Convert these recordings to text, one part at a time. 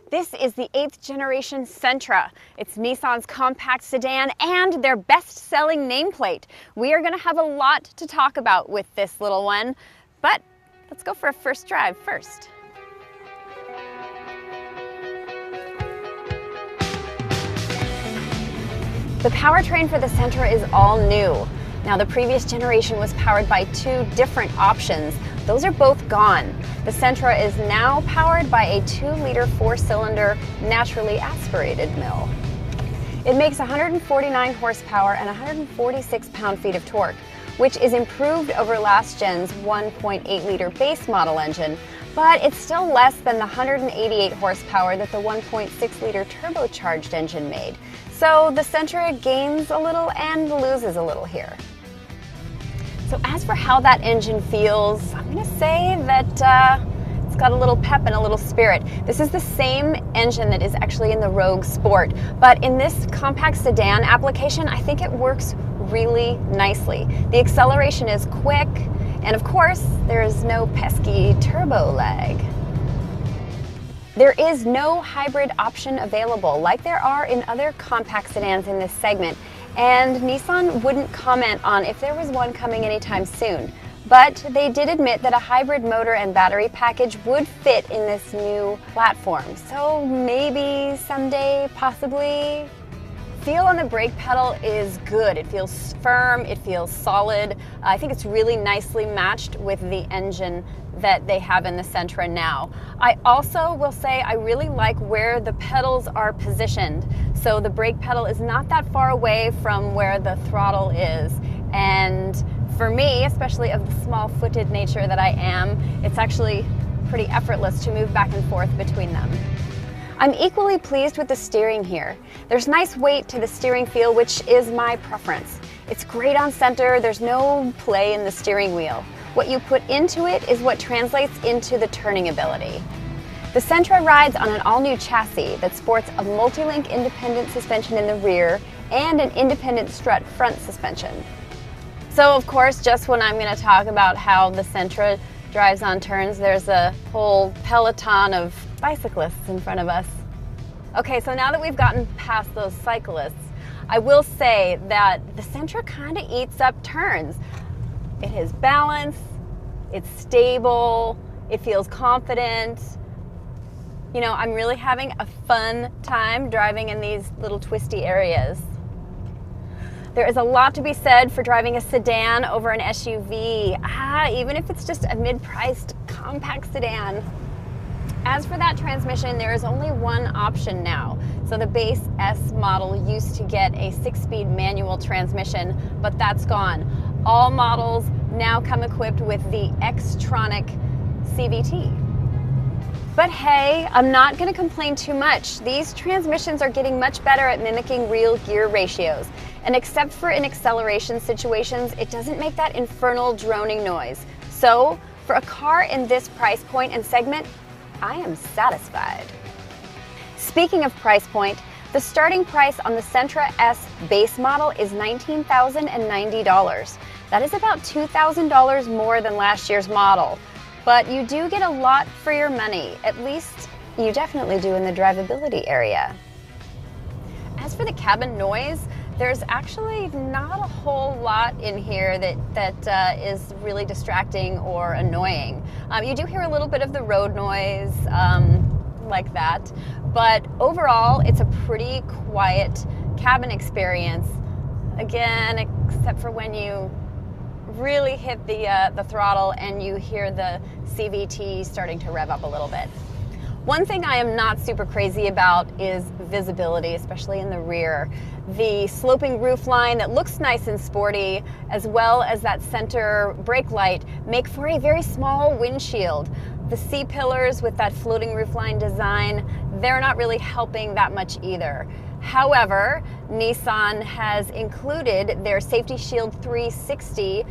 This is the 8th generation Sentra. It's Nissan's compact sedan and their best-selling nameplate. We are going to have a lot to talk about with this little one, but let's go for a first drive first. The powertrain for the Sentra is all new. Now, the previous generation was powered by two different options. Those are both gone. The Sentra is now powered by a 2-liter 4-cylinder naturally aspirated mill. It makes 149 horsepower and 146 pound-feet of torque, which is improved over last gen's 1.8-liter base model engine, but it's still less than the 188 horsepower that the 1.6-liter turbocharged engine made. So the Sentra gains a little and loses a little here. So as for how that engine feels, I'm going to say that it's got a little pep and a little spirit. This is the same engine that is actually in the Rogue Sport, but in this compact sedan application, I think it works really nicely. The acceleration is quick, and of course, there is no pesky turbo lag. There is no hybrid option available like there are in other compact sedans in this segment, and Nissan wouldn't comment on if there was one coming anytime soon. But they did admit that a hybrid motor and battery package would fit in this new platform. So maybe someday, possibly. Feel on the brake pedal is good. It feels firm, it feels solid. I think it's really nicely matched with the engine that they have in the Sentra now. I also will say I really like where the pedals are positioned. So the brake pedal is not that far away from where the throttle is. And for me, especially of the small-footed nature that I am, it's actually pretty effortless to move back and forth between them. I'm equally pleased with the steering here. There's nice weight to the steering feel, which is my preference. It's great on center, there's no play in the steering wheel. What you put into it is what translates into the turning ability. The Sentra rides on an all-new chassis that sports a multi-link independent suspension in the rear and an independent strut front suspension. So of course, just when I'm going to talk about how the Sentra drives on turns, there's a whole peloton of bicyclists in front of us. Okay, so now that we've gotten past those cyclists, I will say that the Sentra kind of eats up turns. It has balance, it's stable, it feels confident. You know, I'm really having a fun time driving in these little twisty areas. There is a lot to be said for driving a sedan over an SUV, even if it's just a mid-priced compact sedan. As for that transmission, there is only one option now. So the base S model used to get a 6-speed manual transmission, but that's gone. All models now come equipped with the Xtronic CVT. But hey, I'm not going to complain too much. These transmissions are getting much better at mimicking real gear ratios. And except for in acceleration situations, it doesn't make that infernal droning noise. So, for a car in this price point and segment, I am satisfied. Speaking of price point, the starting price on the Sentra S base model is $19,090. That is about $2,000 more than last year's model. But you do get a lot for your money. At least you definitely do in the drivability area. As for the cabin noise, there's actually not a whole lot in here that is really distracting or annoying. You do hear a little bit of the road noise like that, but overall it's a pretty quiet cabin experience. Again, except for when you really hit the throttle and you hear the CVT starting to rev up a little bit. One thing I am not super crazy about is visibility, especially in the rear. The sloping roof line that looks nice and sporty, as well as that center brake light, make for a very small windshield. The C-pillars with that floating roofline design, they're not really helping that much either. However, Nissan has included their Safety Shield 360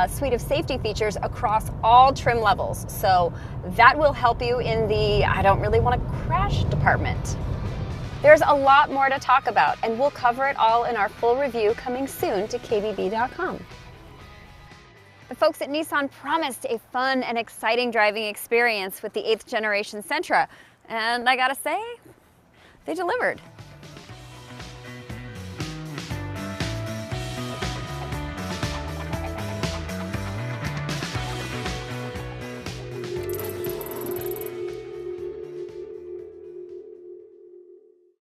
suite of safety features across all trim levels. So that will help you in the I don't really want to crash department. There's a lot more to talk about, and we'll cover it all in our full review coming soon to kbb.com. The folks at Nissan promised a fun and exciting driving experience with the 8th generation Sentra. And I gotta say, they delivered.